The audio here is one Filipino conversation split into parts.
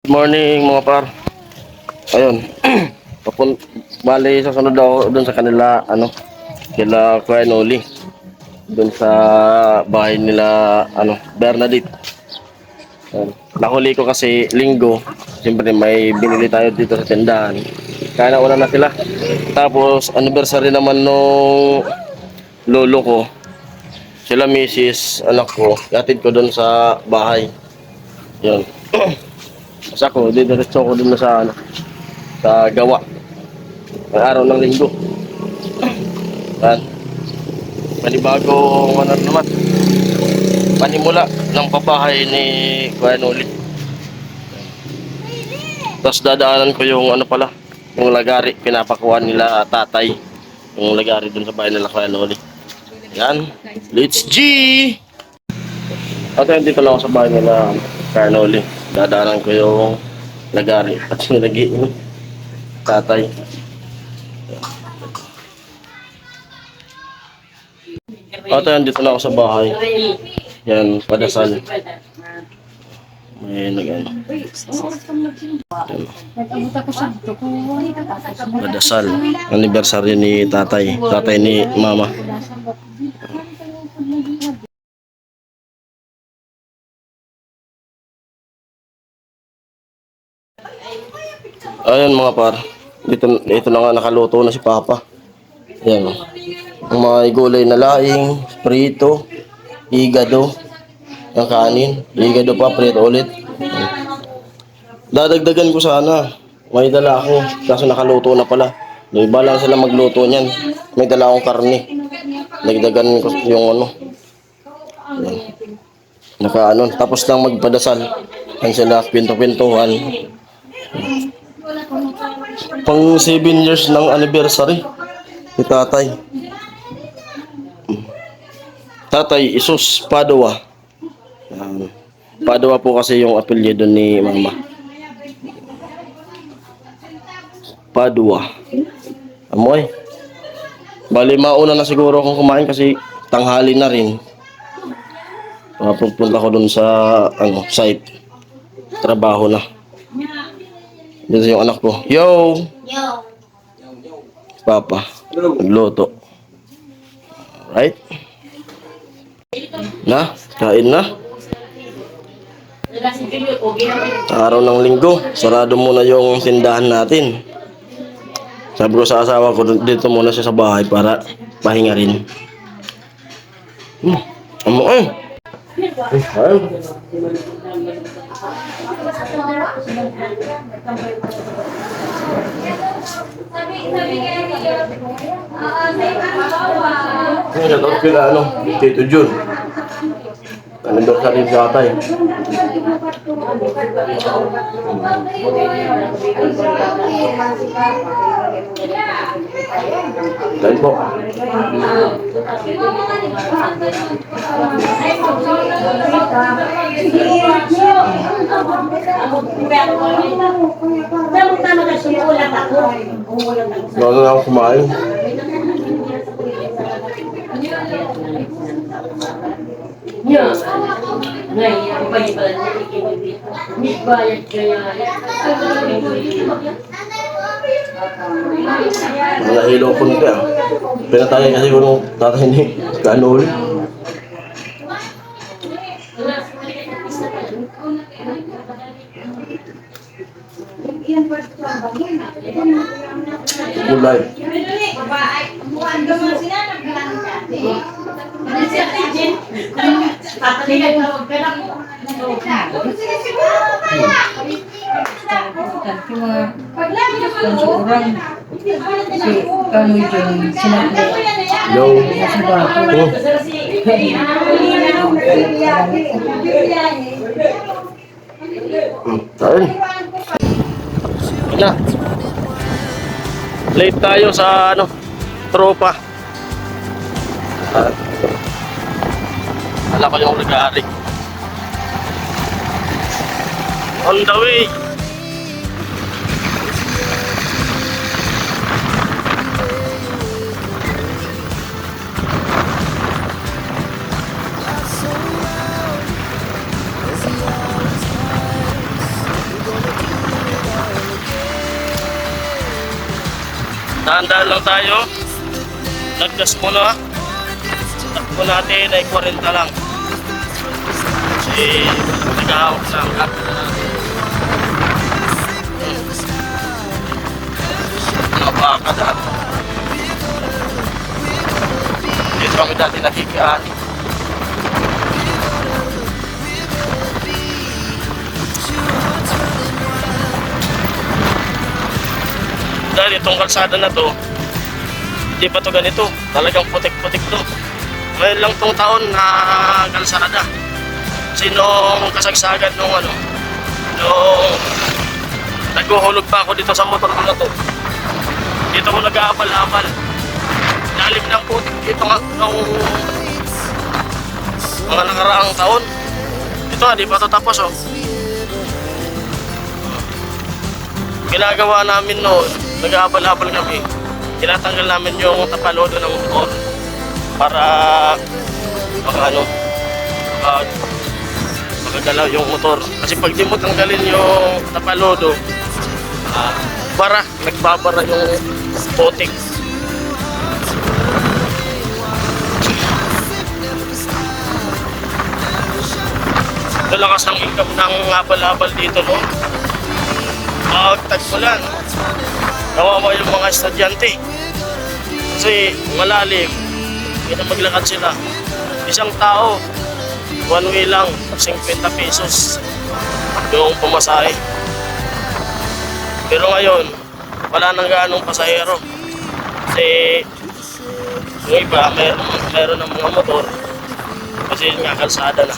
Good morning mga par. Ayun. Bali sa sunod ako doon sa kanila kila Kuya Noli. Doon sa bahay nila Bernadette. Ayun. Nahuli ko kasi linggo. Siyempre may binili tayo dito sa tindahan. Kaya nauna na sila. Tapos anniversary naman nung lolo ko. Sila misis, anak ko. Yatid ko doon sa bahay. Yun. Kasi ako, didiretso ko doon sa gawa. Ang araw ng linggo. Yan. Panibagong naman. Panimula ng pabahay ni Kuya Noli. Tapos dadaanan ko yung yung lagari. Pinapakuha nila tatay. Yung lagari dun sa bahay nila Kuya Noli. Yan. Let's G! At dito lang ako sa bahay nila Kuya Noli. Dadaanan ko yung lagari. At yung tatay. At dito na ako sa bahay. Yan, padasal. May padasal. Anniversary ni tatay. Tatay ni mama. Ayun mga par. Dito na nga nakaluto na si Papa. Yan. Ang mga gulay na laing, prito, igado, ang kanin, igado pa, prito ulit. Dadagdagan ko sana. May dala ako, kaso nakaluto na pala. Iba lang sila magluto niyan. May dala akong karne. Dagdagan ko yung yan. Tapos lang magpadasal. Yan sila, pinto-pintuhan. Pang 7 years ng anniversary ni tatay. Tatay Isus Padua. Padua po kasi yung apelyido ni mama. Padua. Amoy. Bali mauna na siguro akong kumain kasi tanghali na rin. Pupunta ko dun sa site. Trabaho na. Dito yung anak ko. Yo! Yo! Papa. Nagluto. Right? Na? Kain na? Araw ng linggo. Sarado muna yung tindahan natin. Sabi ko sa asawa ko, dito muna siya sa bahay para pahinga rin. Amo eh. Shoutout kila Tito Jun. Anniversary sa tatay. Kain po. Bago na ako kumain. Nahilo ko nito pinatay kasi ko nung tatay ni Kanol. Gulay. Na. Late tayo sa tropa. Wala ko yung regari. On the way. Dahan-dahan lang tayo. Nagdas muna. Takbo natin ay 40 lang. Kasi nag-ahawak na ang kat. Napaka dati. Dito kami dati nakikaan. Dahil itong kalsada na to, hindi pa to ganito. Talagang putik-putik to. Ngayon lang tong taon na kalsada. Kasi nung kasagsagan nung nung naghuhulog pa ako dito sa motor ko na to. Dito ko nag-aabal-abal. Lalim ng putik dito nga nung mga nakaraang taon. Ito di pa to tapos oh. Ginagawa namin noon, nag-aabal-abal kami. Tinatanggal namin yung tapalodo ng motor para magagalaw yung motor. Kasi pag di mo tanggalin yung tapalodo, nagbabara yung putik. Lalakas ng income ng abal-abal dito, no? Tagpulan, nawawa yung mga estudyante kasi malalim, hindi na maglakad sila. Isang tao, one way lang, 50 pesos yung pumasahe. Pero ngayon, wala nang gaanong pasahero kasi yung iba, meron ng mga motor kasi nga kalsada na.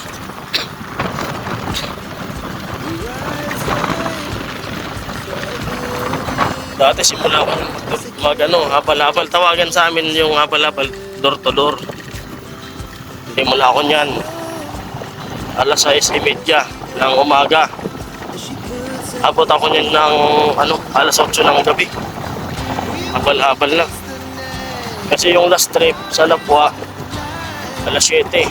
Dati simula ko habal-habal. Tawagan sa amin yung habal-habal, door to door. Hindi mula ako niyan. Alas 6:30 ng umaga. Abot ako niyan ng alas 8 ng gabi. Habal-habal lang. Kasi yung last trip sa Lapua, alas 7.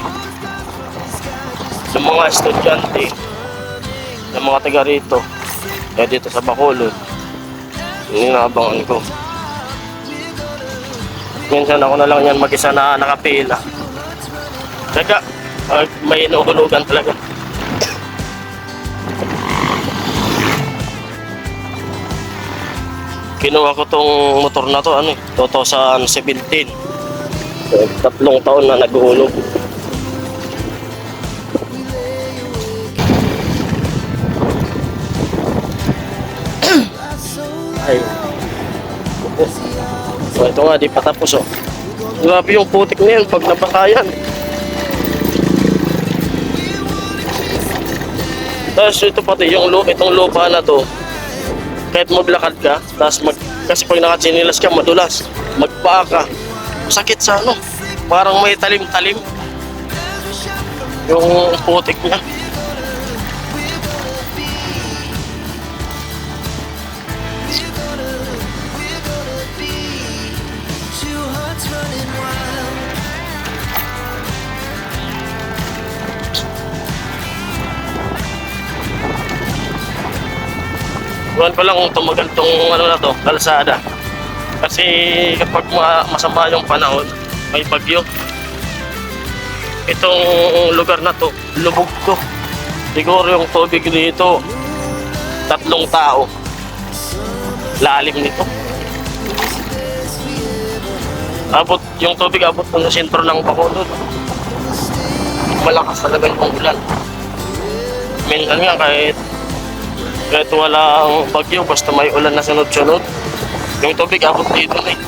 Sa mga estudyante, sa mga taga rito, dito sa Bacolod, inaabangan ko. Minsan ako na lang yan mag-isa na nakapila. Taga, may inuhulugan talaga. Kinuha ko tong motor na to, 2017. 3 taon na naghuhulog. Ay. So ito nga, di pa tapos oh. Grabe yung putik na yan pag napakayan. Tapos ito pati itong lupa na to, kahit maglakad ka, kasi pag nakatsinilas ka, madulas, magpaa ka, sakit sa parang may talim-talim yung putik niya. Buwan pa lang tumagal tong na to, kalsada. Kasi kapag masama yung panahon, may bagyo. Itong lugar na to, lubog to. Siguro yung tubig dito, 3 tao. Lalim nito. Yung tubig abot ng sentro ng Bacolod. Malakas talaga yung ulan. Minsan nga kahit walang bagyo, basta may ulan na sunod-sunod, yung tubig abot dito na eh.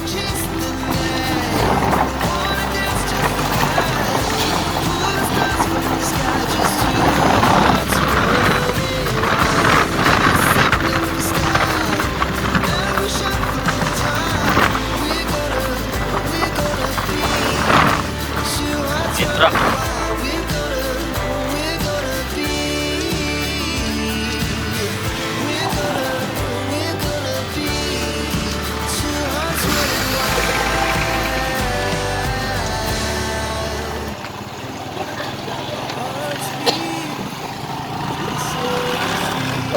Sitra.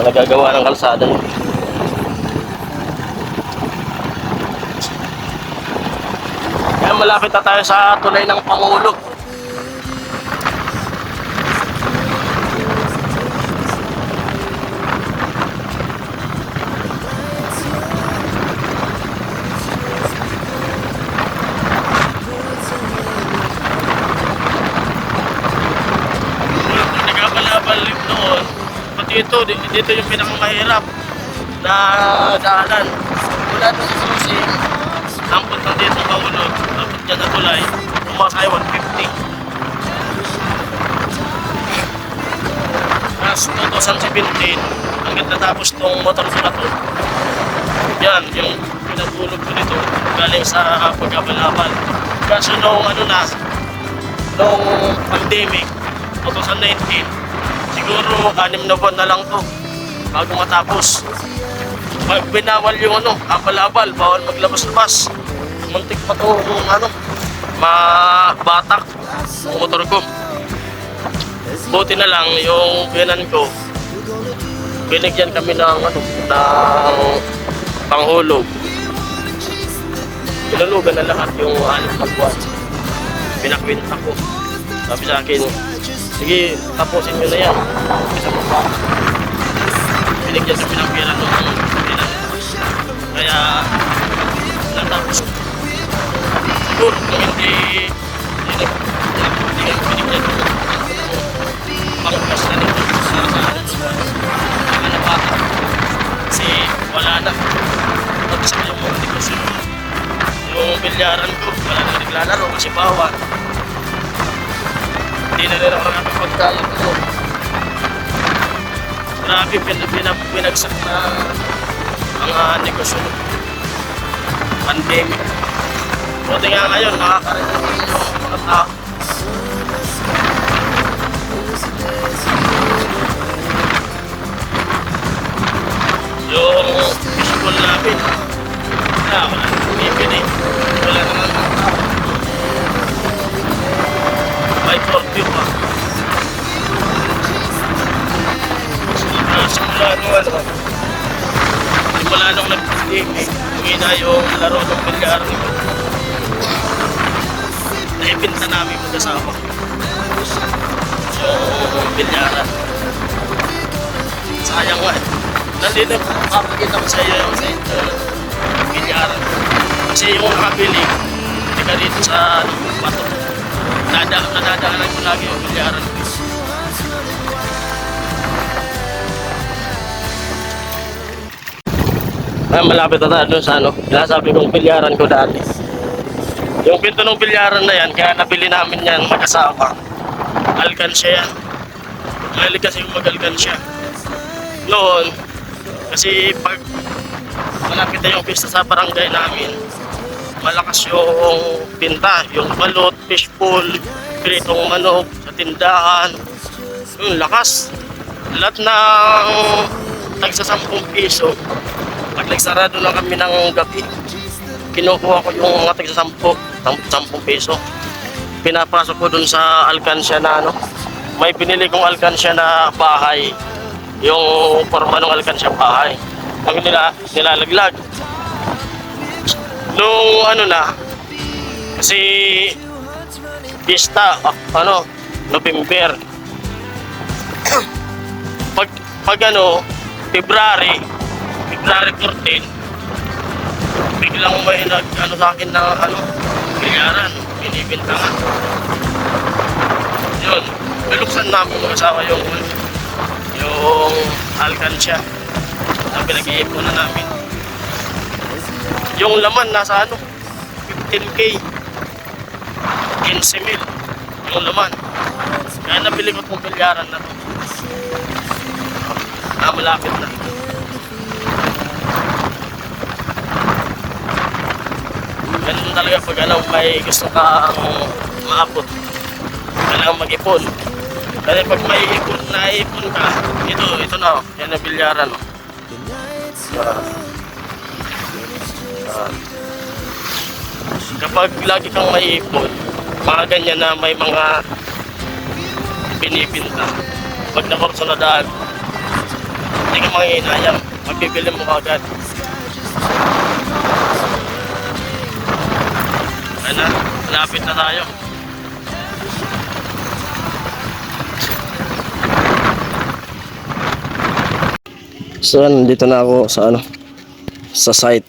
Nagagawa ng kalsada. malapit na tayo sa tulay ng Pangulo. Nagkabalabal doon. Pati dito yung pinakamahirap na daanan. Mula doon sa susi, ang puntang dito Pangulo, tapos dyan na tulay, umasay 150. Tapos 2017, hanggang natapos itong motor sa to. Yan, yung pinatulog ko dito, galing sa pagkabalabal. Kaso nung nung pandemic, 2019, siguro 6 na buwan na lang to bago matapos. Pag binawal yung abal-abal, bawal maglabas-labas. Muntik pa to mabatak ang motor ko. Buti na lang yung biyanan ko, binigyan kami ng panghulog. Pinulugan na lahat yung 6 na buwan. Pinakwinta ko. Sabi sa akin, sige, tapusin nyo na yan. Isa mo pa. Binigyan kami ng pera nung biyanan. Kaya, natapos ko. Siguro kung hindi binigyan ko pangkas na nito sa bata. Kasi wala na. Tapos yung mga negosyo. Yung bilyaran ko, wala na naglalaro kasi bawal. Hindi na rin ako nakapagkalat ko. Grabe, binagsak na ang negosyo. Pandemic. Buti nga ngayon, makakarinig yung mga tao. Yung fishbowl namin, wala nang bumibili. Wala naman ang tao. May curfew pa. Simula nung nag-pandemic, humina yung laro ng bilyar nito. Naibinta namin mag-asawa yung bilyaran. Sayang nga eh. Nandito, papakita ko sa iyo yung bilyaran. Kasi yung nakabili, hindi ka dito sa bato. Nadadaanan ko lagi yung bilyaran. Malapit na tayo dun sa sinasabi kong bilyaran ko dati. Yung pinto ng bilyaran na yan, kaya nabili namin yan mag-asawa. Alkansya yan. Mahilig kasi yung mag-alkansya. Noon, kasi pag malapit na yung pista sa barangay namin, malakas yung pinta, yung balot, fishbowl, pritong manok, sa tindahan. Yung lakas. Lahat ng tagsa 10 piso. Pag nagsarado lang kami ng gabi, kinukuha ko yung mga tagsa 10 piso. Pinapasok ko dun sa alkansya na may binili kong alkansya na bahay. Yung forma ng alkansya bahay. Kami nilalaglag. Nung kasi pista, November. pag February 14, biglang may sa akin na bilyaran, binibintangan. Yun, biluksan namin mag-asawa yung alkansya na pinag-iipunan namin. Yung laman nasa 15K, 15 mil yung laman. Kaya nabili ko itong bilyaran na to. Malapit na. Ganun talaga pag may gusto kang maabot, kailangan mag-ipon. Kasi pag may naipon ka, ito na, yan ang bilyaran. Kapag lagi kang may ipon, mga ganyan na may mga binibinta. Pag nakorso na daan, hindi ka manginayang, magbibili mo agad. Ayun na, lapit na tayo. So, dito na ako sa ano, sa site.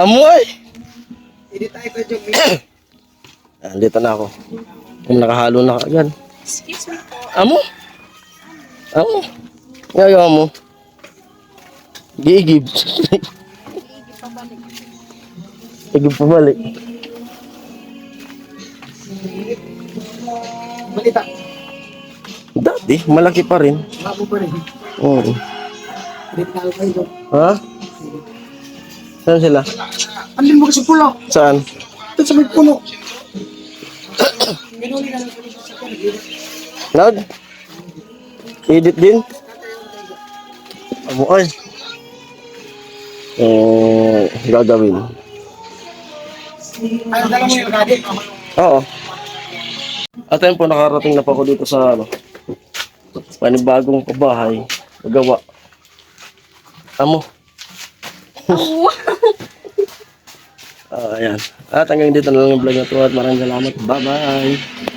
Amoy! Hindi tayo ka dyan. Dito na ako. Nakahalo na ka. Yan. Excuse me po. Amo? Amo? Ngayon mo? Giigib. Iigi pabalik. Igib pabalik. Balita. Dati, malaki pa rin. Babo pa rin. Oo. Hindi tayo kayo dyan. Ha? Saan sila? Andin mo kasi pula. Saan? Ito sa may puno. Minuli na lang sa puno. Nag? Edit din? Amo ay. Gagawin. Ayaw dala mo yung gadit. Oo. At ayun po, nakarating na pa ako dito sa ano, panibagong pabahay. Magawa. Amo. Ayan. At hanggang dito na lang yung vlog na to at maraming salamat. Bye-bye.